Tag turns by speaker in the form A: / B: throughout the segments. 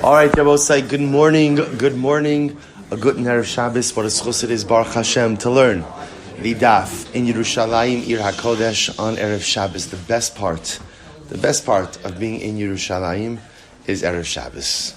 A: All right, Rabbi, good morning. Good morning. A good Erev Shabbos. What a zechus it is, Baruch Hashem, to learn the daf in Yerushalayim, Ir HaKodesh, on Erev Shabbos. The best part of being in Yerushalayim is Erev Shabbos.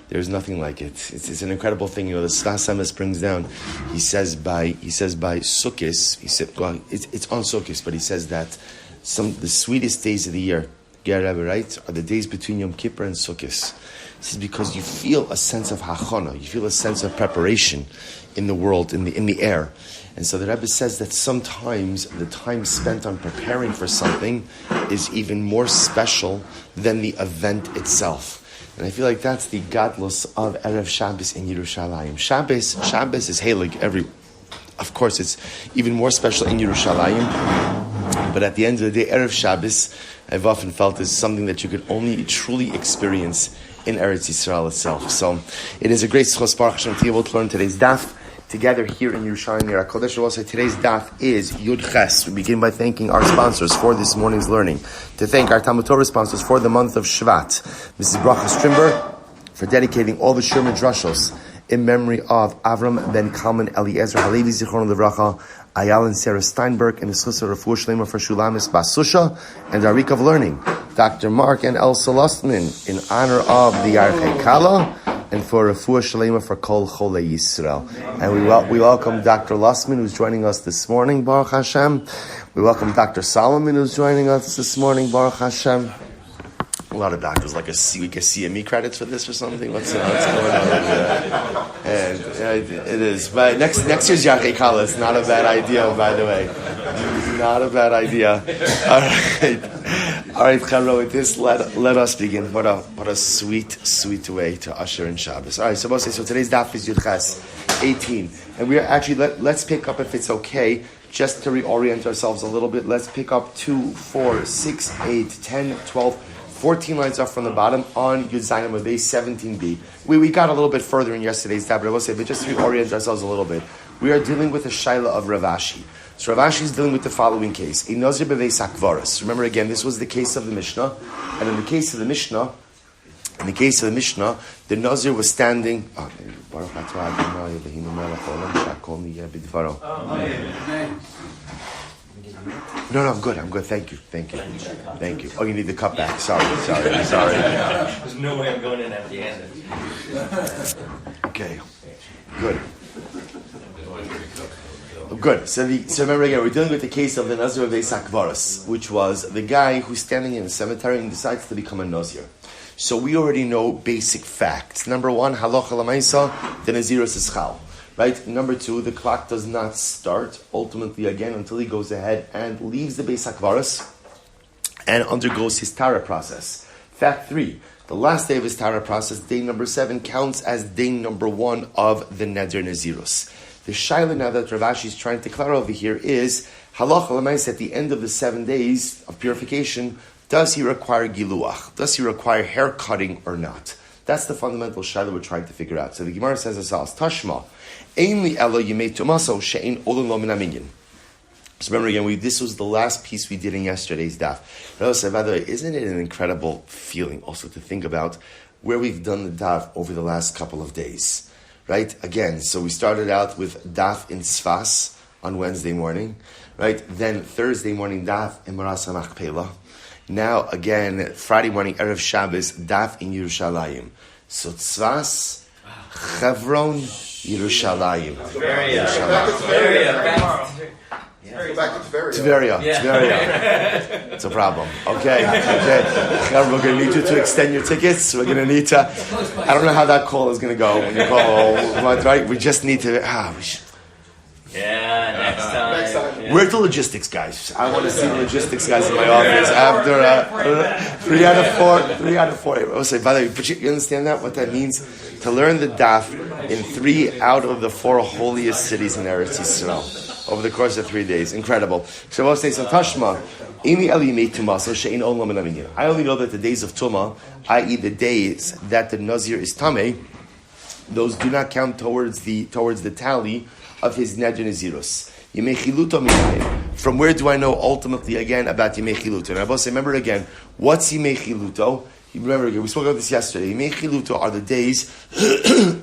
A: There's nothing like it. It's an incredible thing. You know, the Sfas Emes brings down. He says by Sukkos. He said, well, it's on Sukkos, but he says that the sweetest days of the year, Rabbi, right, are the days between Yom Kippur and Sukkos. This is because you feel a sense of hachana, you feel a sense of preparation in the world, in the air. And so the Rebbe says that sometimes the time spent on preparing for something is even more special than the event itself. And I feel like that's the gadlus of Erev Shabbos in Yerushalayim. Shabbos is Heilig of course, it's even more special in Yerushalayim. But at the end of the day, Erev Shabbos, I've often felt, is something that you could only truly experience in Eretz Yisrael itself. So it is a great zechus, Baruch Hashem, to be able to learn today's daf together here in Yerushalayim near HaKodesh. Also, today's daf is Yud Ches. We begin by thanking our sponsors for this morning's learning. To thank our TALMUD Torah sponsors for the month of Shvat. Mrs. Bracha Strimber for dedicating all the Shir Midrashos in memory of Avraham ben Kalman, Eliezer, HaLevi, Bracha, Ayal Sara Steinberg, and the refuah sheleimah for Shulamis, Susha, and our week of learning, Dr. Mark and Elsa Lustman, in honor of the yarchei, kallah, and for refuah sheleimah for kol cholim Yisrael. And we welcome Dr. Lustman, who's joining us this morning, Baruch Hashem. We welcome Dr. Solomon, who's joining us this morning, Baruch Hashem. A lot of doctors like we get CME credits for this or something. What's going on? And it is. But next year's yarchei kallah is not a bad idea, by the way. Not a bad idea. All right, Charo, with this, let us begin. What a sweet way to usher in Shabbos. All right, so today's daf is Yud Ches 18, and we are actually let's pick up, if it's okay, just to reorient ourselves a little bit. Let's pick up 2, 4, 6, 8, 10, 12. 14 lines up from the bottom on Yud Zayin Amud Beis 17b. We got a little bit further in yesterday's daf, but I will say, but just to reorient ourselves a little bit, we are dealing with the shayla of Rav Ashi. So Rav Ashi is dealing with the following case: a Nazir b'veis hakvaros. Remember again, this was the case of the Mishnah, and in the case of the Mishnah, the Nazir was standing. No, I'm good. Thank you. Oh, you need the cup back. Sorry.
B: There's no way I'm going in empty-handed.
A: Okay, good. So remember again, we're dealing with the case of the Nazir b'veis hakvaros, which was the guy who's standing in the cemetery and decides to become a Nazir. So we already know basic facts. Number 1, halacha l'maisa, the Nazirus is chal. Right? Number 2, the clock does not start, ultimately again, until he goes ahead and leaves the Beis HaKvaros and undergoes his TORAH process. Fact 3, the last day of his TORAH process, day number 7, counts as day number 1 of the Neder Nazirus. The shayla now that Rav Ashi is trying to declare over here is, halacha l'maisa, at the end of the 7 days of purification, does he require giluach? Does he require hair cutting or not? That's the fundamental shayla we're trying to figure out. So the Gemara says as follows: Tashma, Ainli elo yimei tumaso she'ein olin lo min haminyan. So remember again, this was the last piece we did in yesterday's daf. But I also, by the way, isn't it an incredible feeling also to think about where we've done the daf over the last couple of days, right? Again, so we started out with daf in Sfas on Wednesday morning, right? Then Thursday morning daf in Maras HaMachpelah. Now, again, Friday morning, Erev Shabbos, daf in Yerushalayim. So, Tzvas, Chevron, Yerushalayim. Tveria. It's a problem. Okay. We're going to need you to extend your tickets. We're going to need to... I don't know how that call is going to go when you call, right? We just need to...
B: next time.
A: Where's the logistics guys? I want to see the logistics guys in my office after 3 out of 4. I will say, by the way, but you understand that? What that means? To learn the daf in 3 out of the 4 holiest cities in Eretz Yisrael over the course of 3 days. Incredible. So I will say, so Tashma, I only know that the days of Tumah, i.e. the days that the Nazir is Tameh, those do not count towards the tally of his Neder Nazirus. From where do I know ultimately again about Yemei Chiluto? And I will say, remember again, what's Yemei Chiluto? remember, we spoke about this yesterday. Yemei Chiluto are the days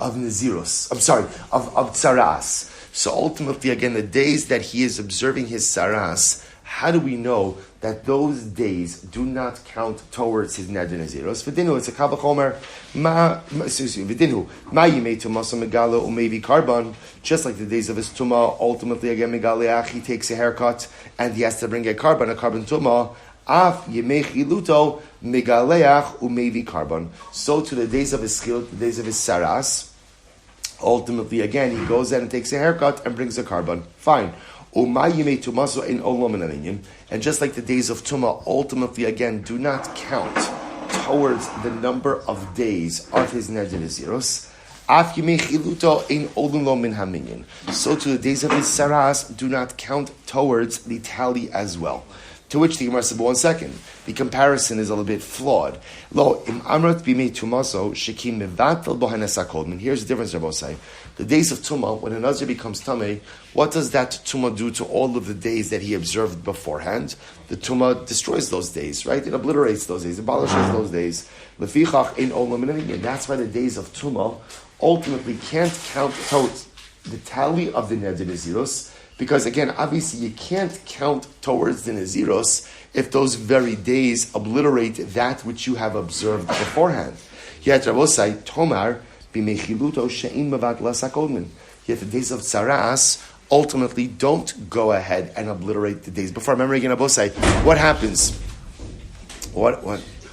A: of Naziros. I'm sorry, of Tsaras. So ultimately, again, the days that he is observing his Tsaras, how do we know that those days do not count towards his Neder Naziros? V'dinu, it's a Kal V'chomer, V'dinu, Ma Yimei Tumas Megala Umevi Karban, just like the days of his Tumah, ultimately, again, Megaleach, he takes a haircut, and he has to bring a carbon Tumah, Af Yemei Chiluto, Megaleach Umevi Karban. So to the days of his Chilut, the days of his Saras, ultimately, again, he goes in and takes a haircut and brings a carbon. Fine. And just like the days of Tumah, ultimately, again, do not count towards the number of days of his Neder Naziros. So to the days of his Saras, do not count towards the tally as well. To which the Gemara said, but 1 second, the comparison is a little bit flawed. Lo, im amrat bimei tumaso shekim mevatel bohanes kolman. Here's the difference, Rabbi say. The days of Tumah, when a Nazir becomes Tameh, what does that Tumah do to all of the days that he observed beforehand? The Tumah destroys those days, right? It obliterates those days, abolishes those days. Lefichach ein olam and that's why the days of Tumah ultimately can't count towards the tally of the Neder Naziros. Because again, obviously you can't count towards the Naziros if those very days obliterate that which you have observed beforehand. Yet Rabosai, Tomar, b'mechiluto she'in mavat lasakodmin. Yet the days of Tsaras ultimately don't go ahead and obliterate the days before. Remember again, Rabosai, what happens? What?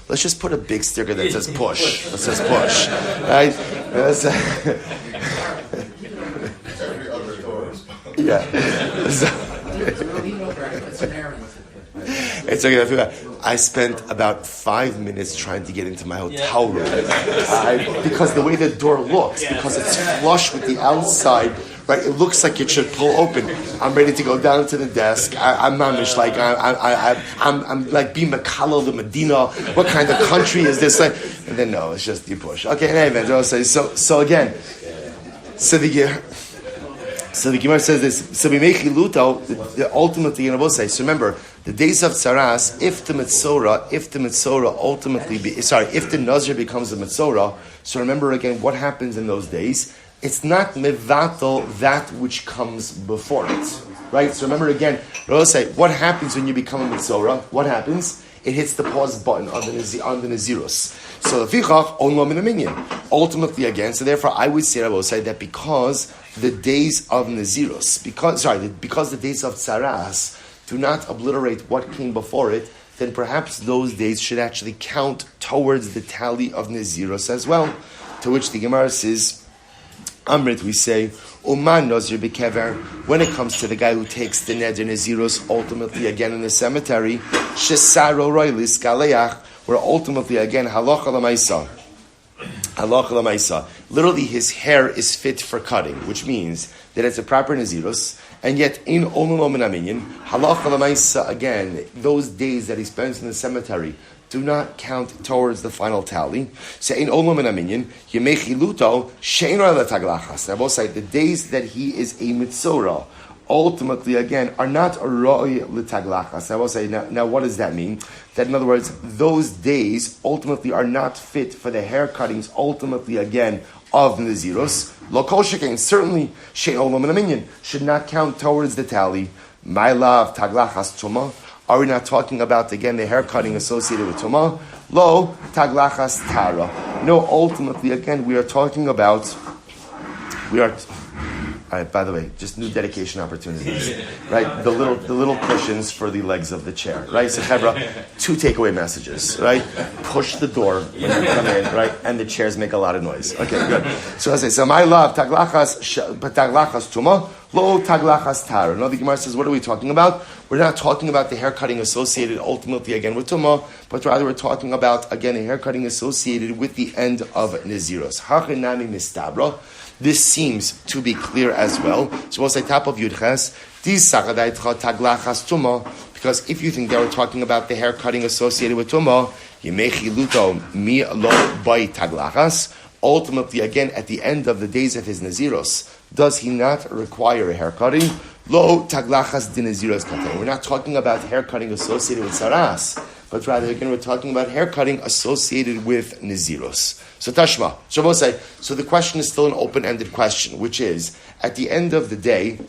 A: Let's just put a big sticker that says push. That says push. Right? Yeah. It's okay. I spent about 5 minutes trying to get into my hotel room because the way the door looks, because it's flush with the outside, right? It looks like it should pull open. I'm ready to go down to the desk. I'm mamish like I'm like being Makalo the Medina. What kind of country is this? And then no, it's just you push. Okay, anyway, so again, So the Gemara says this. So ultimately, you know, we'll say. So remember, the days of Tsaras, if the Mitzorah ultimately if the Nazir becomes a Mitzorah, so remember again what happens in those days. It's not mevatel that which comes before it, right? So remember again, we'll say what happens when you become a Mitzorah. What happens? It hits the pause button on the Nazirus. So ultimately again, so therefore I would say, I will say that because the days of Nazirus, because the days of Tsaras do not obliterate what came before it, then perhaps those days should actually count towards the tally of Nazirus as well. To which the Gemara says, Amrit, we say, Uman Nazir Bekever, when it comes to the guy who takes the Neder Nazirus ultimately again in the cemetery, Shesaro Roilis Galeach, where ultimately again, Halacha Lamaisa. Literally, his hair is fit for cutting, which means that it's a proper Nazirus, and yet in Olulom and Aminyan, Halacha Lamaisa, again, those days that he spends in the cemetery do not count towards the final tally. So in Olom and Aminyan, Yemechiluto, She'enor Lataglachas. Now, both say the days that he is a Mitzorah, ultimately, again, are not a roi l'taglachas. I will say, now what does that mean? That in other words, those days ultimately are not fit for the hair cuttings, ultimately, again, of Naziros. Lo kol shekain, certainly, she'en olam and aminyan, should not count towards the tally. My love, taglachas tumah. Are we not talking about, again, the hair cutting associated with tumah? Lo, taglachas tara. No, ultimately, again, we are talking about, all right, by the way, just new dedication opportunities, right? The little cushions for the legs of the chair, right? So, Hebra, 2 takeaway messages, right? Push the door when you come in, right? And the chairs make a lot of noise. Okay, good. So I say, so my love, taglachas tuma, lo taglachas tar. Now the Gemara says, what are we talking about? We're not talking about the hair cutting associated ultimately again with tuma, but rather we're talking about, again, a hair cutting associated with the end of Naziros. Hachinami mistabra. This seems to be clear as well. So we'll say top of Yudches, because if you think they were talking about the hair cutting associated with Tumah, ultimately, again, at the end of the days of his Naziros, does he not require a hair cutting? Lo taglachas din Naziros katen. We're not talking about hair cutting associated with Saras, but rather again we're talking about hair cutting associated with Naziros. So Tashma, Shabbosai. So the question is still an open-ended question, which is, at the end of the day,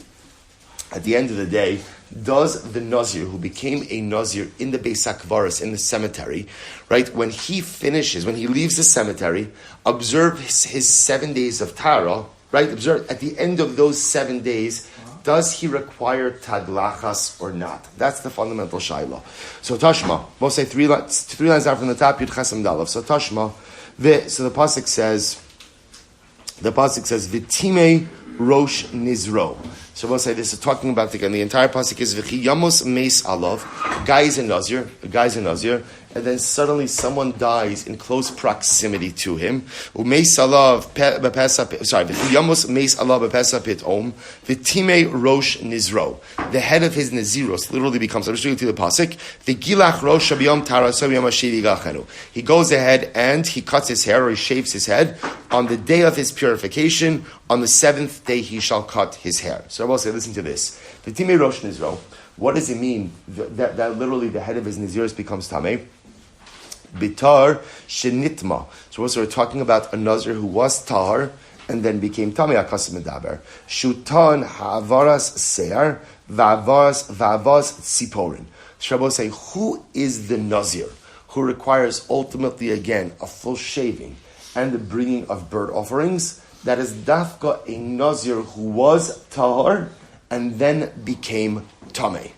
A: does the Nazir who became a Nazir in the Beis HaKvaros, in the cemetery, right, when he leaves the cemetery, observe his 7 days of Tara, right, observe at the end of those 7 days, does he require taglachas or not? That's the fundamental shaila. So Tashma, we'll say three lines down from the top, Yud Chesam Dalaf. So Tashma, so the pasuk says, V'timei Rosh Nizro. So we'll say this is talking about again. The entire pasuk is V'chi Yamos Meis Alav. A guy's a Nazir, and then suddenly someone dies in close proximity to him. Umeis Alav V'chi Yamos Meis Alav B'Pesach Pitom. V'timei Rosh Nizro. The head of his Naziros literally becomes. I'm just reading through the pasuk. V'gilach Rosh B'Yom Tarasov Yom Hashivi Gachenu. He goes ahead and he cuts his hair or he shaves his head on the day of his purification. On the 7th day he shall cut his hair. So I will say, listen to this. V'timei Rosh Nizro. What does it mean that literally the head of his Naziros becomes tamei? Bitar shenitma. So we're talking about a Nazir who was tahar and then became tamei. Akasim medaber. Shutan ha'avaras se'ar va'avas tziporin. Shabbos say, who is the Nazir who requires ultimately again a full shaving and the bringing of bird offerings? That is dafka a Nazir who was tahar and then became tamei.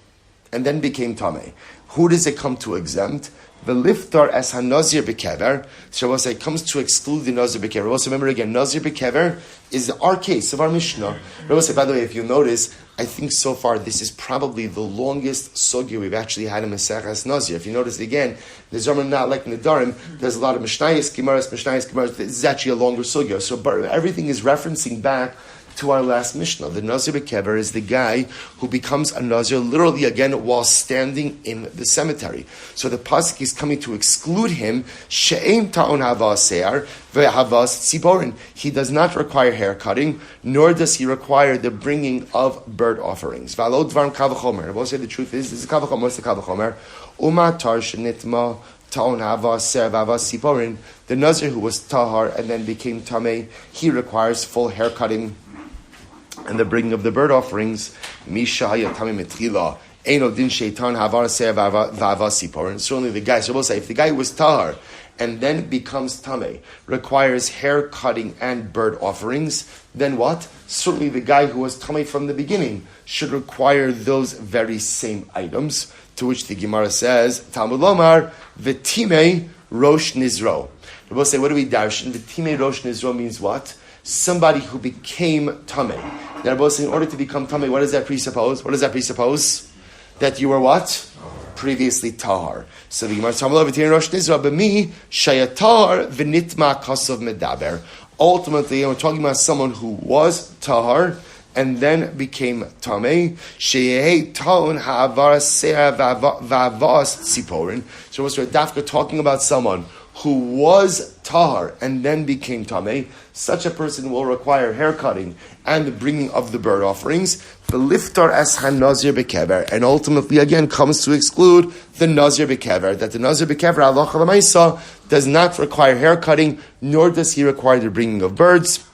A: Who does it come to exempt? The liftar as ha-nazir bekever. Shabbos say comes to exclude the nazir bekever. Also remember again, nazir bekever is our case of our Mishnah. Shabbos say, by the way, if you notice, I think so far this is probably the longest sugya we've actually had in Maseches Nazir. If you notice again, the Zerman not like Nedarim, there's a lot of Mishnayos, Gemaras. This is actually a longer sugya. So everything is referencing back to our last Mishnah. The Nazir Bekever is the guy who becomes a Nazir literally again while standing in the cemetery. So the pasuk is coming to exclude him. She'ein ta'on havasear ve'havas tziborin. He does not require hair cutting, nor does he require the bringing of bird offerings. V'alo dvarim kavachomer. I will say the truth is, this is kavachomer. What's the kavachomer? Umatar shenitma ta'on havasear ve'havas tziborin. The Nazir who was tahar and then became tamei, he requires full hair cutting and the bringing of the bird offerings. Misha hayatami metrila eno din sheitan havar se'er v'avasiporin. Certainly the guy, so we'll say, if the guy was tahar and then becomes tamei, requires hair cutting and bird offerings, then what? Certainly the guy who was tamei from the beginning should require those very same items, to which the Gemara says, Talmud Lomar, v'timei rosh nizro. We'll say, what do we darshan? V'timei rosh nizro means what? Somebody who became tamei. Now, both in order to become tamei, what does that presuppose? That you were what? Previously tahar. So the Gemara Talmud v'timei rosh nizro b'mi shayatar v'nitma kasov medaber. Ultimately, we're talking about someone who was tahar and then became tamei. Sheyeh taon ha'avar se'ah v'avas tziporin. So we're dafka talking about someone who was tahar and then became tamei. Such a person will require hair cutting and the bringing of the bird offerings. The liftar as ha-nazir bekever, and ultimately again comes to exclude the nazir bekever. That the nazir bekever halacha l'maisa does not require hair cutting, nor does he require the bringing of birds.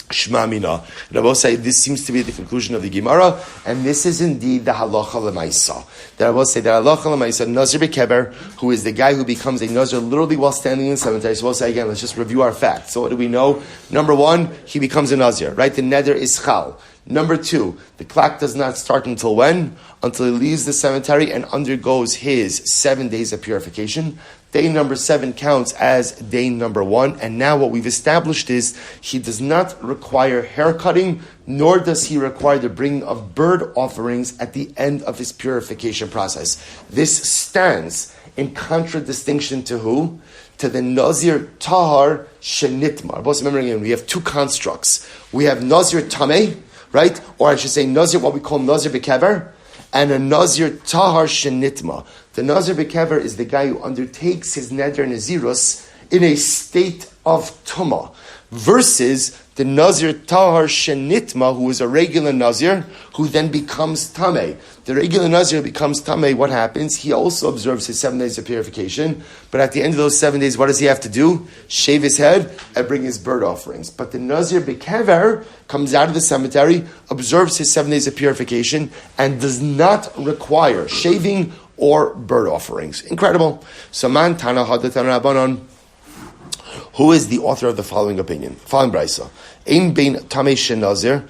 A: Shma mina. Rabbi say this seems to be the conclusion of the Gemara, and this is indeed the halacha l'maisa. That Rabbi say that halacha l'maisa, Nazir bekeber, who is the guy who becomes a Nazir literally while standing in the cemetery. So we'll say again, let's just review our facts. So what do we know? Number one, he becomes a Nazir, right? The neder is chal. Number two, the clock does not start until when? Until he leaves the cemetery and undergoes his 7 days of purification. Day number 7 counts as day number 1. And now what we've established is he does not require hair cutting, nor does he require the bringing of bird offerings at the end of his purification process. This stands in contradistinction to who? To the Nazir Tahar Shenitmar. Both remember again, we have two constructs. We have Nazir Tameh, right? Or I should say Nazir, what we call Nazir Bekever, and a Nazir Tahar Shenitma. The Nazir Bekever is the guy who undertakes his Neder Nazirus in a state of Tumah, versus the Nazir tahar shenitma, who is a regular Nazir, who then becomes tameh. The regular Nazir becomes tameh. What happens? He also observes his 7 days of purification, but at the end of those 7 days, what does he have to do? Shave his head and bring his bird offerings. But the Nazir bekever comes out of the cemetery, observes his 7 days of purification, and does not require shaving or bird offerings. Incredible. So man tana hadatan rabbanon. Who is the author of the following opinion? Following brisa. Ein bein tamei shenazir.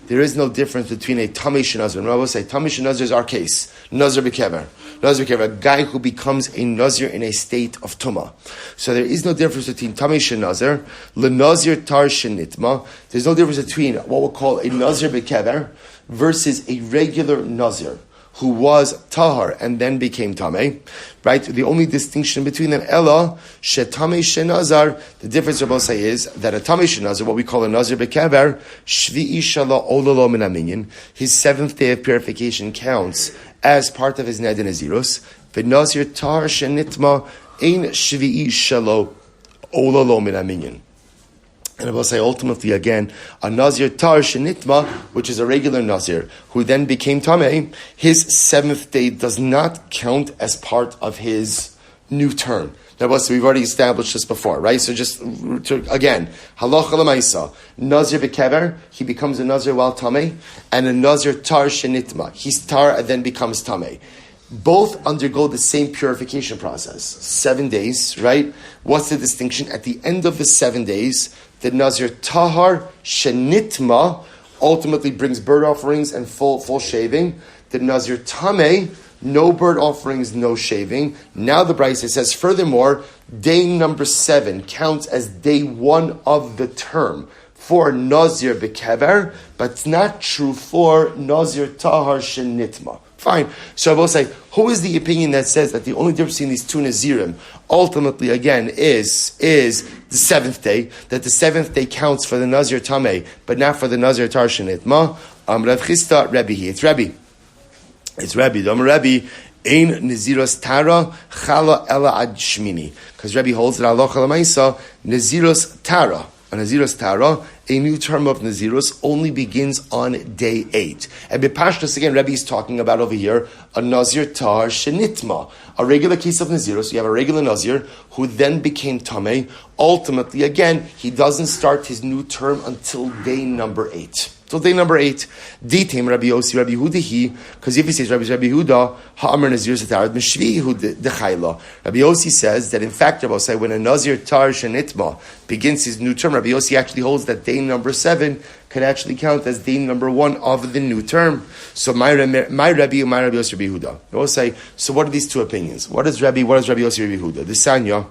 A: There is no difference between a tamei shenazir. And Rabbi say tamei shenazir is our case. Nazir bekever. Nazir bekever, a guy who becomes a nazir in a state of tumah. So there is no difference between tamei shenazir, lenazir tar shenitma. There's no difference between what we'll call a nazir bekever versus a regular nazir who was tahar and then became tameh, right? The only distinction between them, ella shetameh shenazar. The difference Rabbi say is that a tameh shenazar, what we call a nazir bekever, shvi'i shala olalo min haminyan. His 7th day of purification counts as part of his neder nazirus. But nazir tahar shenitma ein shvi'i shalo olalo min haminyan. And I will say ultimately again, a Nazir tar shenitma, which is a regular Nazir, who then became Tameh, his 7th day does not count as part of his new term. Now, we've already established this before, right? So just again, halacha l'maisa, Nazir bekever, he becomes a Nazir while Tameh, and a Nazir tar shenitma, he's tar and then becomes Tameh. Both undergo the same purification process. 7 days, right? What's the distinction? At the end of the 7 days, the Nazir tahar shenitma ultimately brings bird offerings and full shaving. The Nazir tameh, no bird offerings, no shaving. Now the Bracha says, furthermore, day number 7 counts as day 1 of the term for Nazir bekever, but it's not true for Nazir tahar shenitma. Fine. So I will say, who is the opinion that says that the only difference between these two Nazirim ultimately again is the 7th day, that the 7th day counts for the Nazir Tameh, but not for the Nazir Tar Shenitma? Rav Chisda, Rabbi. It's Rabbi. The Rabbi, Ein Naziros Tara, Chala Ela Ad Shmini. Because Rabbi holds that Allah Chalamaisa, Naziros Tara. A Naziros Tara, a new term of Nazirus, only begins on day 8. And Bipashtas, again, Rabbi is talking about over here, a Nazir Tar Shenitma, a regular case of Nazirus. You have a regular Nazir who then became Tameh. Ultimately, again, he doesn't start his new term until day number 8. Till day number 8, Ditim Rabbi Yosi Rabbi Hudahi, because if he says Rabbi Huda, Ha'amar Nazir Satarad Meshvi Hud the Chayla. Rabbi Yosi says that in fact, Rabbi say when a Nazir Tar Shenitma begins his new term, Rabbi Yosi actually holds that day number 7 can actually count as day number 1 of the new term. So my Rabbi and my Rabbi Yosi Rabbi Huda. I will say, so what are these two opinions? What is Rabbi Yosi Rabbi Huda? The Sanya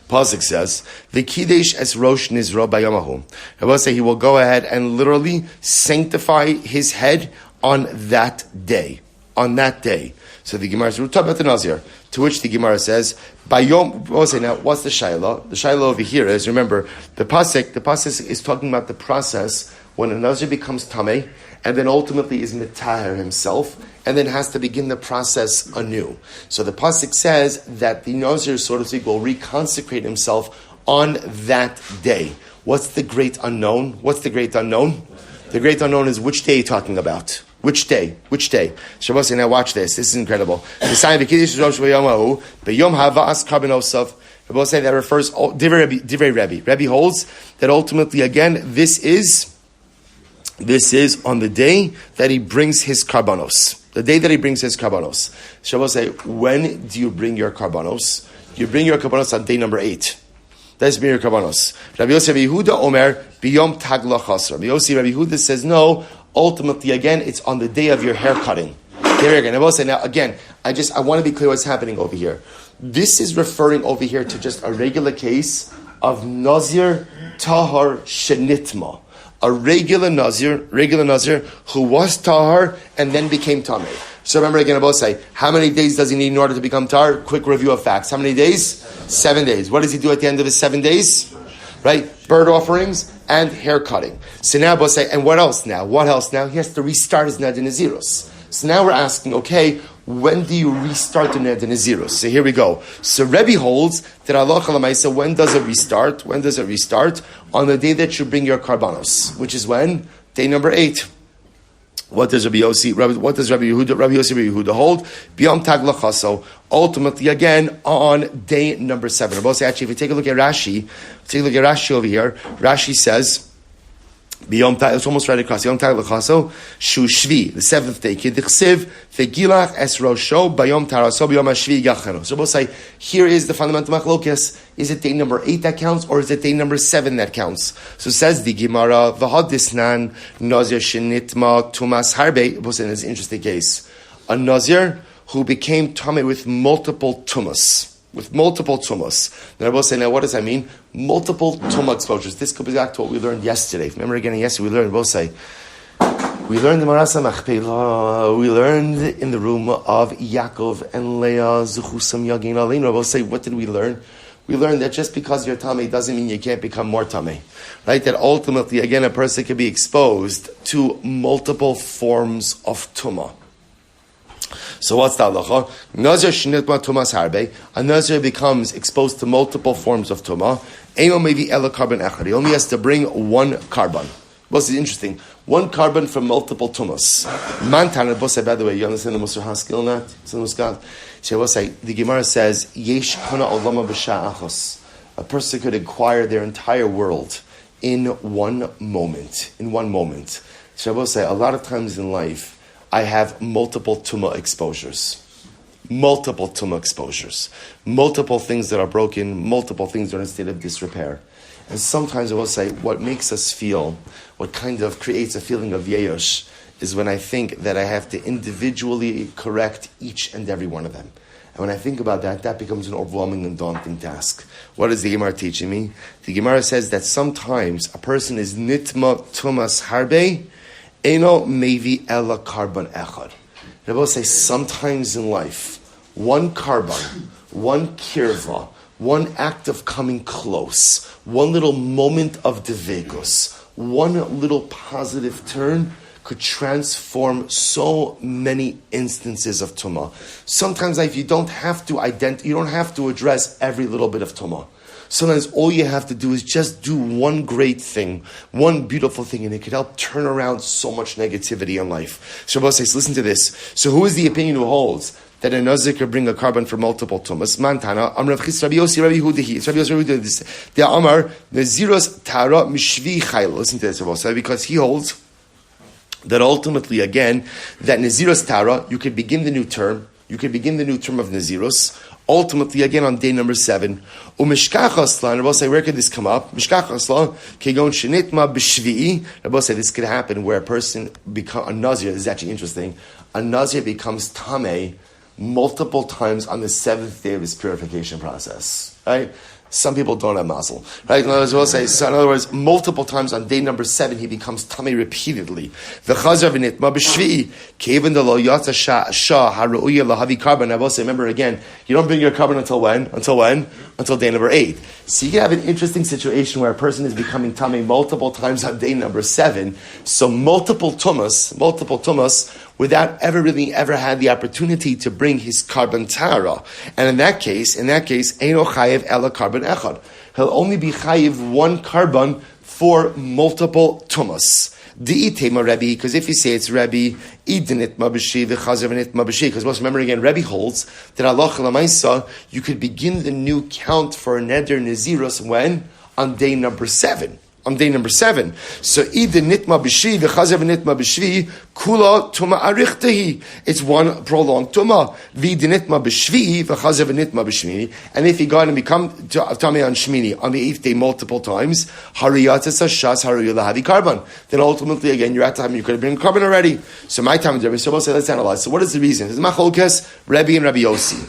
A: Pasuk says, the Kiddush es Rosh Nizro Bayamahu. I will say he will go ahead and literally sanctify his head on that day. On that day. So the Gemara is talking about the Nazir, to which the Gemara says, Bayom, we'll say now, what's the sheleimah? The sheleimah over here is, remember, the pasuk is talking about the process when a Nazir becomes Tameh, and then ultimately is mitaher himself, and then has to begin the process anew. So the pasuk says that the Nazir, so to speak, will reconsecrate himself on that day. What's the great unknown? The great unknown is which day you're talking about. Which day? Shabbos, now watch this. This is incredible. Rabbi say that refers, Divrei Rabbi. Rabbi holds that ultimately, again, this is on the day that he brings his karbanos. The day that he brings his karbanos. Shabbos say, when do you bring your karbanos? You bring your karbanos on day number 8. That's bring your karbanos. Rabbi Yossi Rabbi Yehuda Omer biyom tag lachasra. Rabbi Yossi Rabbi Yehuda says no. Ultimately, again, it's on the day of your hair cutting. There again. I will say now again. I want to be clear what's happening over here. This is referring over here to just a regular case of Nazir Tahar Shenitma. A regular Nazir who was Tahar and then became Tameh. So remember again, I will say, how many days does he need in order to become Tahar? Quick review of facts. How many days? 7 days. What does he do at the end of his 7 days? Right? Bird offerings and hair cutting. So now I will say, and what else now? He has to restart his Neder Nazirus. So now we're asking, okay, when do you restart the neder nezirus? So here we go. So Rebbe holds that halacha l'maisa, when does it restart? When does it restart? On the day that you bring your karbanos, which is when? Day number 8. What does Rabbi Yossi, what does Rabbi Yehuda hold? B'yom tag lachaso. Ultimately, again, on day number 7. Actually, if you take a look at Rashi, over here, Rashi says, it's almost right across. Yom tag lachaso, shu shvi, the 7th day. Kidichsiv, vegilach es rosho, bayom taraso, bayom hashvi yachano. So we'll say, here is the fundamental machlokes. Is it day number 8 that counts, or is it day number 7 that counts? So says the Gemara, v'hadisnan, Nazir shenitma tumas harbe. We'll say, it's an interesting case. A Nazir who became tummy with multiple tumas. Then I will say, now what does that mean? Multiple tumah exposures. This could be back to what we learned yesterday. Remember again, yesterday we learned, we learned the Marasa Machpelah, we learned in the room of Yaakov and Leah, Zuchusam Yagin Alin. We'll say, what did we learn? We learned that just because you're tummy doesn't mean you can't become more tummy. Right? That ultimately, again, a person can be exposed to multiple forms of tumah. So what's the halacha? Nazir shenitma tumas harbe. A Nazir becomes exposed to multiple forms of tumah. Eno maybe ela carbon echad. He only has to bring one carbon. What's interesting? One carbon from multiple tumas. Mantan, by the way, you understand the Musar Haskell not? The Gemara says, Yesh kana olama b'sha'achos. A person could acquire their entire world in one moment. So I will say, a lot of times in life, I have multiple tumah exposures. Multiple things that are broken, multiple things that are in a state of disrepair. And sometimes I will say, what makes us feel, what kind of creates a feeling of yeyosh, is when I think that I have to individually correct each and every one of them. And when I think about that, that becomes an overwhelming and daunting task. What is the Gemara teaching me? The Gemara says that sometimes a person is nitma tumas harbe, eno mevi ela carbon echad. Rabbi say sometimes in life, one carbon, one kirva, one act of coming close, one little moment of zechus, one little positive turn could transform so many instances of tumah. Sometimes life you don't have to address every little bit of tumah. Sometimes all you have to do is just do one great thing, one beautiful thing, and it could help turn around so much negativity in life. Shabbos says, listen to this. So who is the opinion who holds that a Nazir could bring a carbon for multiple tumas? Mantana, Amrav Chis Rabbi Yossi, Rabbi Hudahi. It's Rabbi Yossi, Rabbi Hudahi. The Amar, Naziros Tara Mishvi Chayla. Listen to this, Shabbos, because he holds that ultimately, again, that Naziros Tara, you could begin the new term of Naziros, ultimately, again, on day number 7. Umishkachasla, and Rabbi say, where could this come up? Mishkachasla, kegon shenitma b'shvi'i. Rabbi say, this could happen where a person become a Nazir. This is actually interesting. A Nazir becomes tameh multiple times on the 7th day of his purification process. Right? Some people don't have mazel, right? In other words, multiple times on day number 7, he becomes tummy repeatedly. Remember again, you don't bring your carbon until when? Until day number 8. So you can have an interesting situation where a person is becoming tummy multiple times on day number 7. So multiple tumas, without ever had the opportunity to bring his carbon tara. And in that case, Eino Chayev Ela carbon echad. He'll only be Chayev one carbon for multiple tumas. Di'itema Rabbi, because if you say it's Rabbi, idinit mabishi v'chazavinit mabishi, because remember again, Rabbi holds that Allah l'maisa, you could begin the new count for a neder naziros when? On day number 7. So idin nitma b'shvi v'chazav nitma b'shvi kula tuma arichtahi. It's one prolonged tuma. V'idin nitma b'shvi v'chazav nitma b'shmini. And if he got and become tamei on shmini on the 8th day multiple times, hariyatas hashas hariyula havi carbon. Then ultimately again you're at time you could have been carbon already. So my time is Rabbi. So let's analyze. So what is the reason? It's macholkas Rabbi and Rabbi Yossi.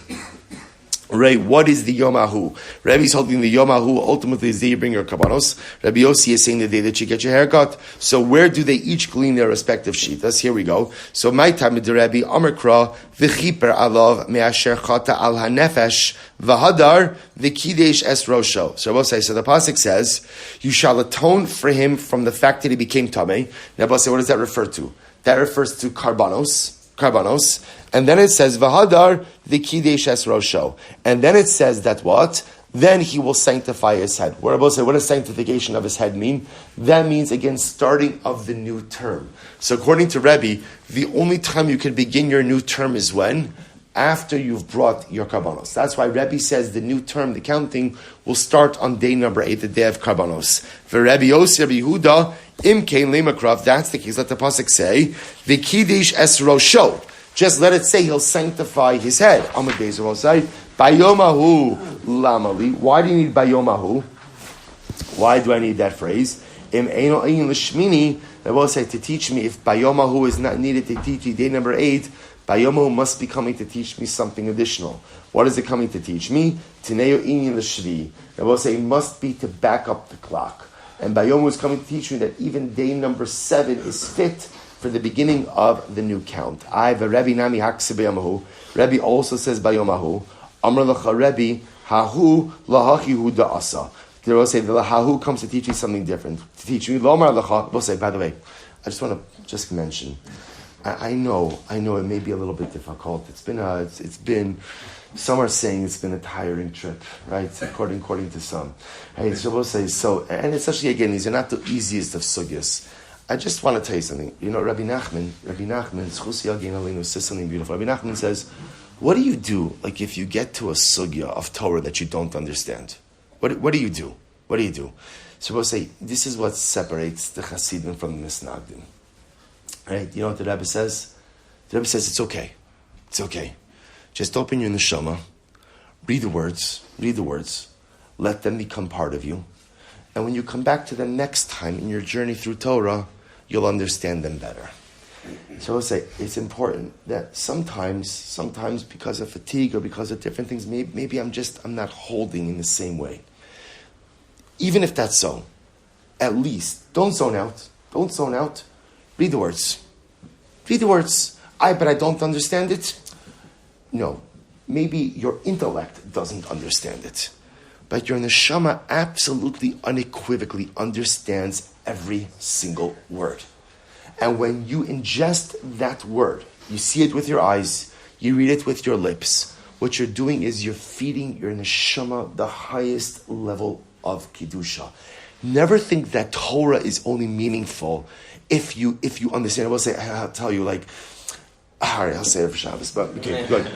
A: Right, what is the Yomahu? Rabbi is holding the Yomahu, ultimately is the day you bring your kabbanos. Rabbi Yossi is saying the day that you get your haircut. So where do they each glean their respective shitas? Here we go. So my time with the Rabbi, Amarkra, v'chiper alav me'asher chata al hanefesh, v'hadar v'kidesh es rosho. So Rabbi says, so the pasuk says, you shall atone for him from the fact that he became tamei. Rabbi says, what does that refer to? That refers to karbanos. karbanos, and then it says v'hadar the kidesh es rosho, and then it says that what? Then he will sanctify his head. What does sanctification of his head mean? That means, again, starting of the new term. So according to Rabbi, the only time you can begin your new term is when? After you've brought your karbanos. That's why Rabbi says the new term, the counting, will start on day number 8, the day of karbanos. For Rabbi Yossi, Rabbi Yehuda, im kein lemakrav, that's the case. Let the pasuk say, v'kidish es rosho. Just let it say he'll sanctify his head. Amud Beis will say, bayomahu lamali. Why do you need bayomahu? Why do I need that phrase? Im eino ein l'shmini. I will say to teach me if bayomahu is not needed to teach you day number 8. Bayomahu must be coming to teach me something additional. What is it coming to teach me? Tineo inin l'shvi. I will say it must be to back up the clock. And Bayomahu is coming to teach me that even day number 7 is fit for the beginning of the new count. Rabbi also says Bayomahu. Amr l'cha Rabbi, hahu lahachihu da'asa. They will say the hahu comes to teach me something different. To teach me, lomar l'cha. We'll say, by the way, I just want to mention, I know it may be a little bit difficult. It's been, some are saying it's been a tiring trip, right? According to some. Right? So we'll say, and especially again, these are not the easiest of sugyas. I just want to tell you something. You know, Rabbi Nachman, says something beautiful. Rabbi Nachman says, what do you do, like if you get to a sugya of Torah that you don't understand? What do you do? What do you do? So we'll say, this is what separates the Hasidim from the Misnagdim. Right? You know what the Rebbe says? The Rebbe says, it's okay. It's okay. Just open your neshama, read the words, let them become part of you. And when you come back to them next time in your journey through Torah, you'll understand them better. So I would say it's important that sometimes because of fatigue or because of different things, maybe I'm not holding in the same way. Even if that's so, at least don't zone out. Read the words. But I don't understand it. No, maybe your intellect doesn't understand it. But your neshama absolutely, unequivocally understands every single word. And when you ingest that word, you see it with your eyes, you read it with your lips, what you're doing is you're feeding your neshama the highest level of Kedusha. Never think that Torah is only meaningful if you understand. I'll tell you, like, all right, I'll say it for Shabbos, but okay, good.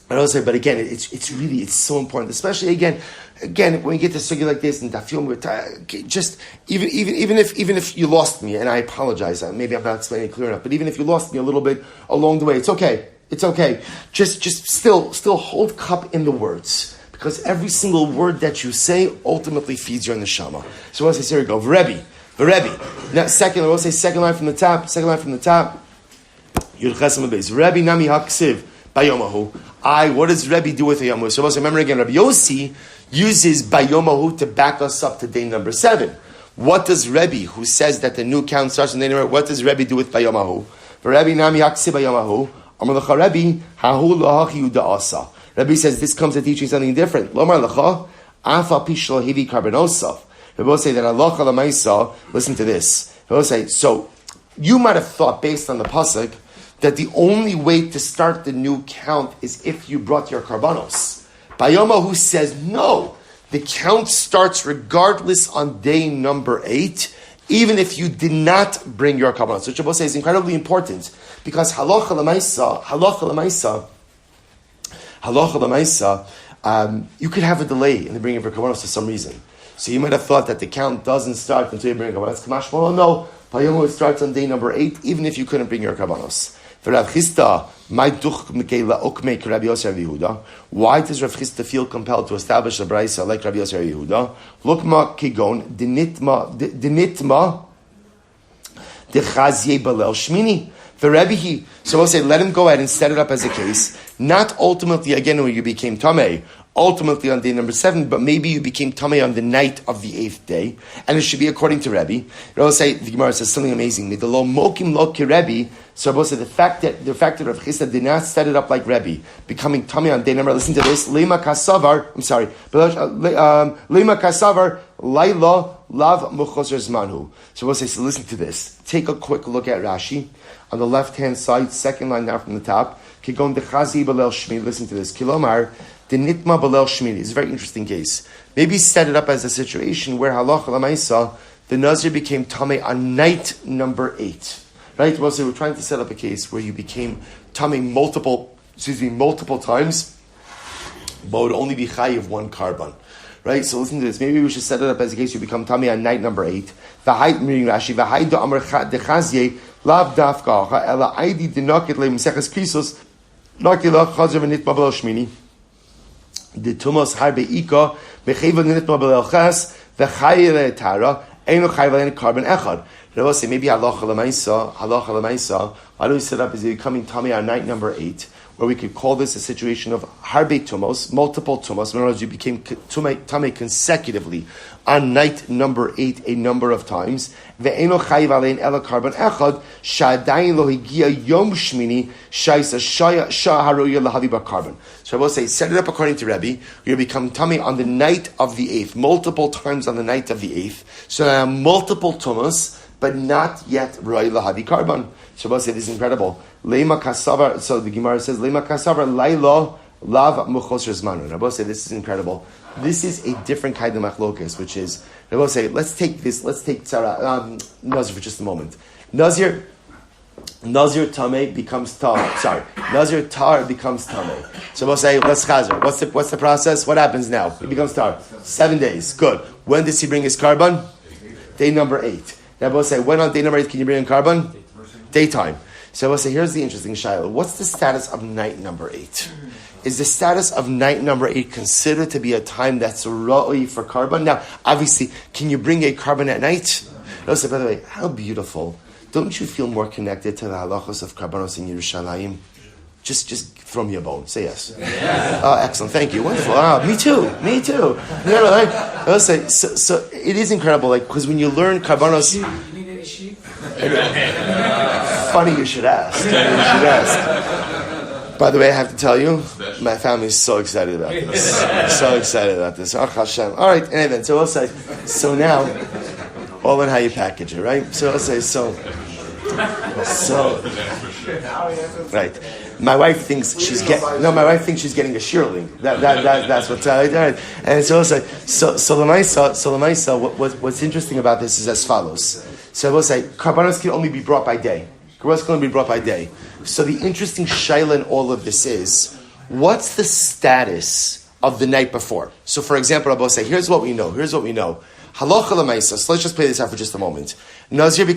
A: But again, it's so important, especially again, when you get to sugya like this and dafyom, just even if you lost me, and I apologize, maybe I'm not explaining it clear enough, but even if you lost me a little bit along the way, it's okay. Just still hold cup in the words, because every single word that you say ultimately feeds your neshama. So we'll say, here we go, Rebbe. Now, we'll say second line from the top. Rebbe nami haksiv bayomahu. What does Rebbe do with Yomi? So remember again, Rabbi Yossi uses bayomahu to back us up to day number 7. What does Rebbe, who says that the new count starts on day number 8, what does Rebbe do with bayomahu? Rebbe nami haksiv bayomahu. Amar lecha Rebbe hahu lahachi u'da'asa. Rebbe says this comes to teach you something different. Lomar lecha afa pishlo hevi karbonosaf. Rebbe will say that halacha l'maisa. Listen to this. Rebbe will say, so you might have thought based on the pasuk that the only way to start the new count is if you brought your karbanos. Bayomahu says no. The count starts regardless on day number 8, even if you did not bring your karbanos. Which I will say is incredibly important, because halacha l'maisa, you could have a delay in the bringing of your karbanos for some reason. So you might have thought that the count doesn't start until you bring your karbanos. Kamash Shmuel, no. Bayomahu starts on day number 8, even if you couldn't bring your karbanos. Why does Rav Chisda feel compelled to establish a Bracha like Rabbi Yossi Yehuda? Lukma kigon dinitma dechazye balel shmini. So we'll say, let him go ahead and set it up as a case. Not ultimately, again, when you became Tameh, ultimately on day number 7, but maybe you became tamei on the night of the 8th day, and it should be according to Rabbi. The Gemara says something amazing. The lo mokim lo ki Rabbi. So Rabbi said the fact that Rav Chisda did not set it up like Rabbi, becoming tamei on day number. Listen to this. Lema kasavar. I'm sorry. Lema kasavar laila lav muchoser zmanhu. So Rabbi says, so listen to this. Take a quick look at Rashi on the left hand side, second line down from the top. Kigon dechazi balel shmini. Listen to this. Kilomar. The nitma balel shmini is a very interesting case. Maybe set it up as a situation where halacha l'maisa, the Nazir became tamei on night number 8. Right? Well, so we're trying to set up a case where you became tamei multiple times, but would only be chayiv one karban. Right? So listen to this. Maybe we should set it up as a case you become tamei on night number 8. V'hai, reading Rashi, v'hai da amar dechazye lav dafka ela aidi dinakit le m'seches krisos nakila chazer v'nitma balel shmini. The tumos harbe ika becheva nitma balel chas v'chayil tara eno chayil carbon echad. Rabbi say maybe halacha l'maisa. Why do we set up as becoming tamei on night number 8, where we could call this a situation of harbe tumos, multiple tumos. In other words, you became tamei consecutively on night number 8 a number of times. Ve'eno chayiv alein ela carbon echad shadayin lo higia yom shmini shaisa shah haroya lahavi carbon. So I will say, set it up according to Rabbi. You become tamei on the night of the 8th, multiple times on the night of the 8th. So there are multiple tumos, but not yet roy lahavi carbon. So I will say, this is incredible. Lema kasavar. So the Gemara says, Lema kasavar lailo lav muchoser zmanu. And I will say, this is incredible. This is a different kind of machlokas, which is, I will say, let's take Nazir for just a moment. Nazir tamei becomes tar. Sorry, Nazir tar becomes tamei. So we'll say, let's chazer. What's the process? What happens now? He becomes tar. 7 days. Good. When does he bring his carbon? Day number 8. Now we'll say, when on day number 8 can you bring in carbon? Daytime. So we'll say, here's the interesting shayla. What's the status of night number 8? Is the status of night number 8 considered to be a time that's ra'oi for carbon? Now, obviously, can you bring a carbon at night? No, so by the way, how beautiful. Don't you feel more connected to the halachos of karbanos in Yerushalayim? Just throw me a bone. Say yes. Excellent. Thank you. Wonderful. Me too. I'll say, so it is incredible, like, because when you learn karbanos...
C: You need any sheep?
A: Funny you should ask. By the way, I have to tell you, my family is so excited about this. Oh, Hashem. All right, and then, so I'll say, so now, all in how you package it, right? So I'll say, so, right. My wife thinks she's getting a shearling. That's what's right. And so I'll say, so Lamaisa, what's interesting about this is as follows. So I will say, karbanos can only be brought by day. So the interesting shayla in all of this is, what's the status of the night before? So for example, I will say, here's what we know. Halacha l'maisa. So let's just play this out for just a moment. Nazir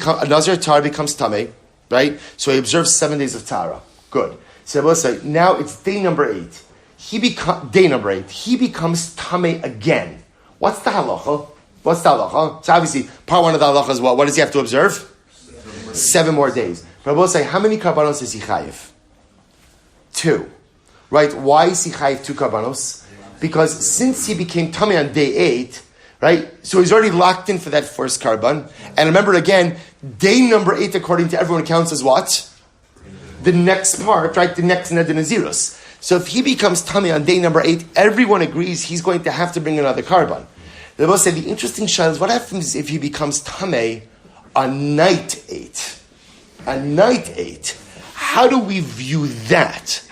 A: tar becomes tamei, right? So he observes 7 days of tara. Good. So I will say, now it's day number 8. He becomes tamei again. What's the halacha? So obviously, part 1 of the halacha is what? What does he have to observe? 7 more days. But I will say, how many karbanos is he chayiv? 2. Right? Why is he chayiv 2 karbanos? Because since he became tamei on day 8, right? So he's already locked in for that first karban. And remember again, day number 8, according to everyone, counts as what? The next part, right? The next Neder Nazirus. So if he becomes tamei on day number 8, everyone agrees he's going to have to bring another karban. They will say the interesting shayla is what happens if he becomes tamei on night 8. On night 8, how do we view that?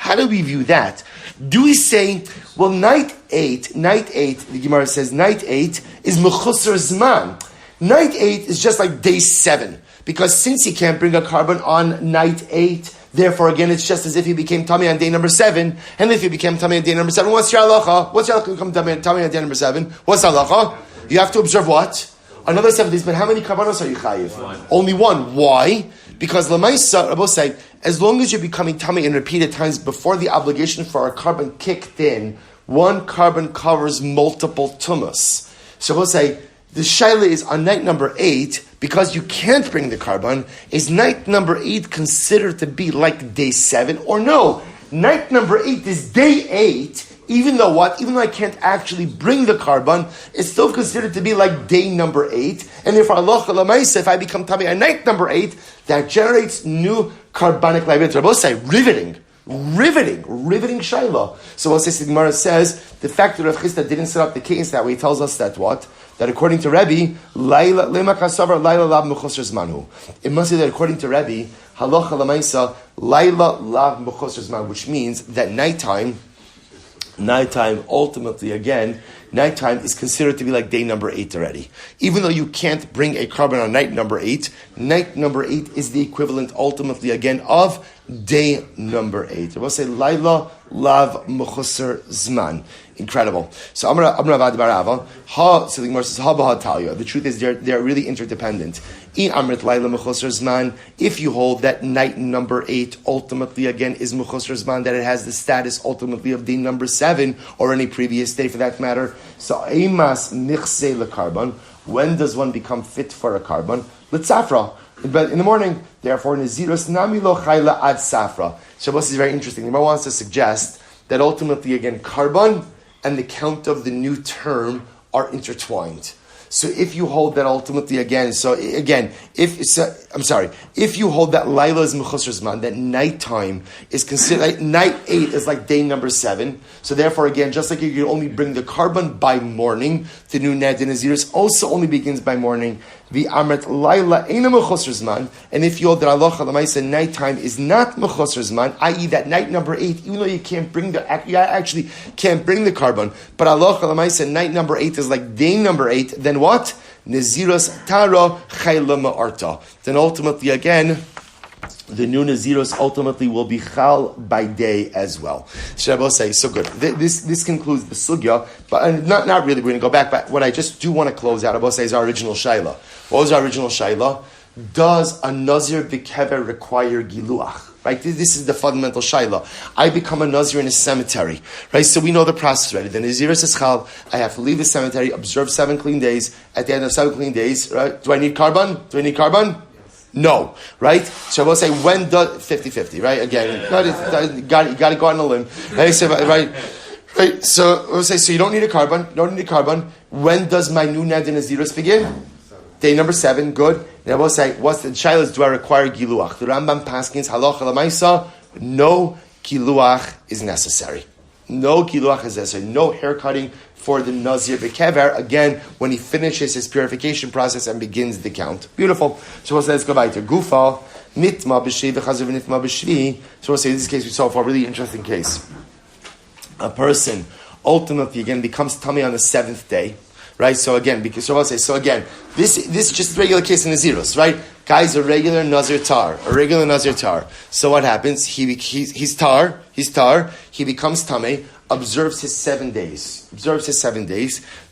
A: Do we say, well, night 8, the Gemara says, night 8 is mechusar zman. Night 8 is just like day 7. Because since he can't bring a carbon on night 8, therefore, again, it's just as if he became tamei on day number 7. And if he became tamei on day number 7, what's your halacha? What's your halacha to become tamei on day number 7? What's the halacha? You have to observe what? Another 7 days. But how many karbanos are you chayiv? Only 1. Why? Because Lamaisa, Rabbi say, as long as you're becoming tamei in repeated times before the obligation for a carbon kicked in, 1 carbon covers multiple tumas. So we'll say, the shayla is on night number 8, because you can't bring the carbon, is night number 8 considered to be like day 7? Or no, night number 8 is day 8, Even though I can't actually bring the carbon, it's still considered to be like day number 8. And if I become tamei on night number 8, that generates new carbonic liability. Rabbi say, riveting shayla. So what the Gemara says, the fact that Rav Chisda didn't set up the case that way tells us that what? That according to Rabbi, it must be that according to Rabbi, halacha lamaisa, laila lav mechusar zman, which means that nighttime, ultimately again, nighttime is considered to be like day number 8 already. Even though you can't bring a carbon on night number 8 is the equivalent ultimately again of day number 8. I will say laila lav mechusar zman. Incredible. So I'm gonna Barava. So the Gemara says the truth is they're really interdependent. If you hold that night number 8 ultimately again is mechusar zman, that it has the status ultimately of day number 7 or any previous day for that matter. So eimas nichse lekarbon. When does one become fit for a carbon? Litzafra. But in the morning, therefore, Nazirus nami lo chayla ad safra. Shabbos is very interesting. The Gemara wants to suggest that ultimately, again, carbon and the count of the new term are intertwined. So if you hold that ultimately if you hold that Laila is mechusar zman, that nighttime is considered, like, night 8 is like day number 7. So therefore, again, just like you can only bring the carbon by morning, the new Ned and Nazirus also only begins by morning. The Amrit Laila ain't a mechusar zman, and if you hold that Allah Lamaisa nighttime is not mechusar zman, i.e. that night number 8, even though you actually can't bring the carbon, but Allah Lamaisa night number 8 is like day number 8, then what? Naziros tara sheleimah arta. Then ultimately again, the new Naziros ultimately will be chal by day as well. Rabbi say, so good. This concludes the sugya, but not really. We're going to go back. But what I just do want to close out, Rabbi say, is our original shayla. What was our original shayla? Does a Nazir b'kever require giluach? Right, this is the fundamental shayla. I become a Nazir in a cemetery, right? So we know the process already. The Nazir says, "Chal, I have to leave the cemetery, observe 7 clean days. At the end of 7 clean days, right? Do I need carbon? No, right? So I will say, when does 50-50, right? Again, you got to go on a limb, right? So, right. So we'll say, so you don't need a carbon. When does my new Ned and Nazirus begin? Day number 7, good. And I will say, what's the shayla? Do I require giluach? The Rambam paskins halacha lamaisa. No giluach is necessary. No haircutting for the Nazir b'kever. Again, when he finishes his purification process and begins the count. Beautiful. So we'll say, let's go back to Gufa. Nitma b'shvi v'chazer v'nitma b'shvi. So we'll say, this case we saw for a really interesting case. A person ultimately again becomes tummy on the 7th day. Right, so again, this is just a regular case in Nazirus, right? Guy's a regular Nazir tar. So what happens? He's tar. He becomes tamei, observes his 7 days. Then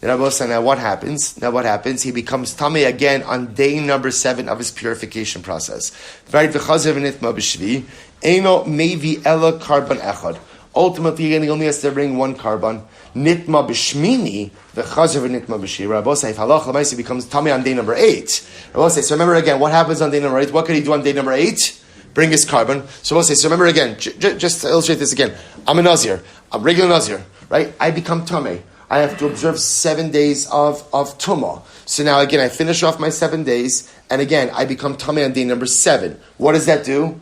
A: Rabbi said, now what happens? He becomes tamei again on day number 7 of his purification process. Right, v'chazer v'nitma b'shvi, eino mevi ela carbon echad. Ultimately, again, he only has to bring 1 carbon. Nitma b'shmini, the chazer v'nitma b'shi. Rabbi say, if halach l'maisi becomes tamei on day number 8. Rabbi say, so remember again, what happens on day number 8? What could he do on day number 8? Bring his carbon. So Rabbi say, so remember again, just to illustrate this again, I'm a Nazir, I'm a regular Nazir, right? I become tamei. I have to observe 7 days of tumah. So now again, I finish off my 7 days, and again, I become tamei on day number 7. What does that do?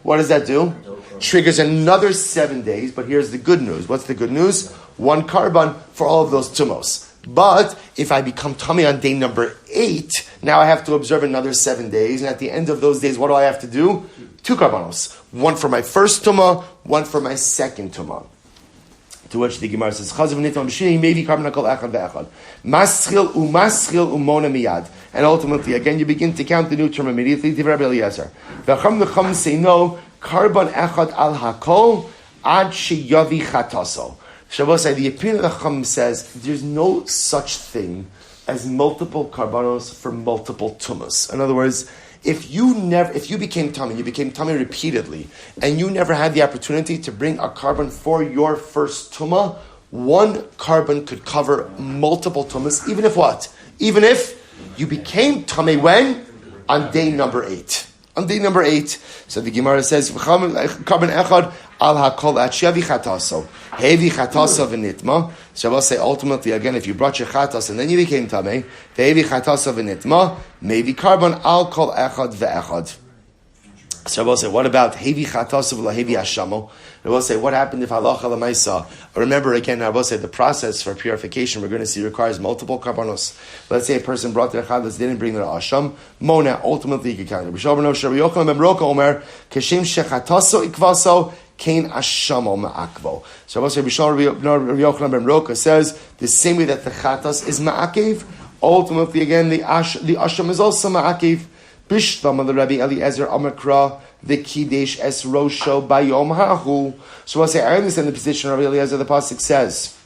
A: Triggers another 7 days, but here's the good news. What's the good news? 1 carbon for all of those tumos. But if I become tamei on day number 8, now I have to observe another 7 days, and at the end of those days, what do I have to do? 2 carbonos. 1 for my first tumah, 1 for my second tumah. To which the Gemara says, "Chazav nitma b'shini maybe carbon kol echad ve'echad maschil umona miyad." And ultimately, again, you begin to count the new term immediately. Divrei Rabbi Eliezer, v'cham say no carbon echad al hakol ad sheyavi chataso. Shabbos, the opinion of the Chum says there's no such thing as multiple carbonos for multiple tumas. In other words, if you became tummy repeatedly, and you never had the opportunity to bring a carbon for your first tumah, 1 carbon could cover multiple tumas, even if you became tummy when? On day number 8. On day number 8, so the Gemara says, Karban echad al hakol at shevi chataso. Hevi chataso v'nitma. So I'll say ultimately, again, if you brought your chatas and then you became tamei, hevi chataso v'nitma, maybe karban al kol echad ve'echad. So I will say, what about hevi chataso v'lahevi hashamo? I will say, what happened if halacha l'maisa? Remember again, I will say the process for purification we're going to see requires multiple karbanos. Let's say a person brought their chalas, didn't bring their asham. Mona, ultimately you can count it. B'shalom Rabbi Yochanan Omer, Keshem shechataso ikvaso, Kain ashamo ma'akvo. So I will say, Rabbi Yochanan ben Roka says, the same way that the chatas is ma'akev, ultimately again, the asham is also ma'akev. Bishlam the Rabbi Eliezer Amakra the Kidesh Es Rosho Bayom Hahu. So I'll say, I understand the position of Rabbi Eliezer. The pasuk says,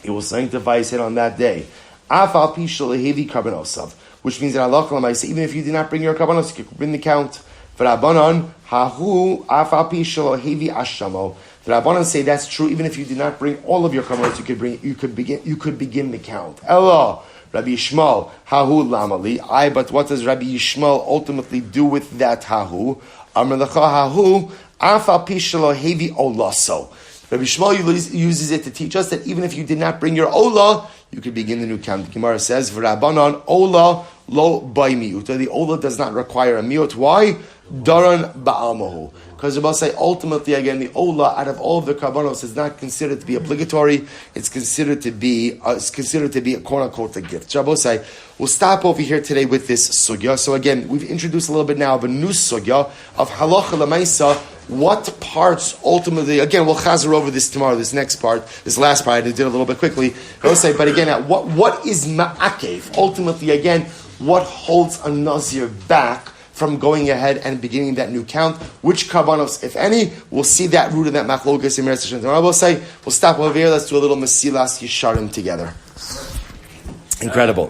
A: "He will sanctify his head on that day." Afal Pishal Hevi Karbanosov, which means that Allah Kalman, even if you did not bring your karbanos, you could bring the count. For Rabbanon Hahu Afal Pishal Hevi Ashamo. The Rabbanon say that's true. Even if you did not bring all of your karbanos, you could begin the count. Ella. Rabbi Shmuel, hahu lamali. But what does Rabbi Shmuel ultimately do with that hahu? Amar lecha hahu, afa pishalo hevi olaso. Rabbi Shmuel uses it to teach us that even if you did not bring your olah, you could begin the new count. The Gemara says, v'rabanan olah lo by miut. The olah does not require a miut. Why? Daran ba'almahu. Because Rabbi say ultimately again the olah out of all of the karbanos is not considered to be obligatory. It's considered to be a quote unquote a gift. Rabbi say we'll stop over here today with this sugya. So again we've introduced a little bit now of a new sugya of halacha l'maisa. What parts ultimately again we'll chazer over this tomorrow. This next part, this last part I did a little bit quickly. Rabbi say, but again what is ma'akev? Ultimately again what holds a Nazir back from going ahead and beginning that new count? Which karbanos, if any? We'll see that root of that machlokas in Meretz Hashem. We'll say, we'll stop over here. Let's do a little Mesilas Yesharim together. Incredible.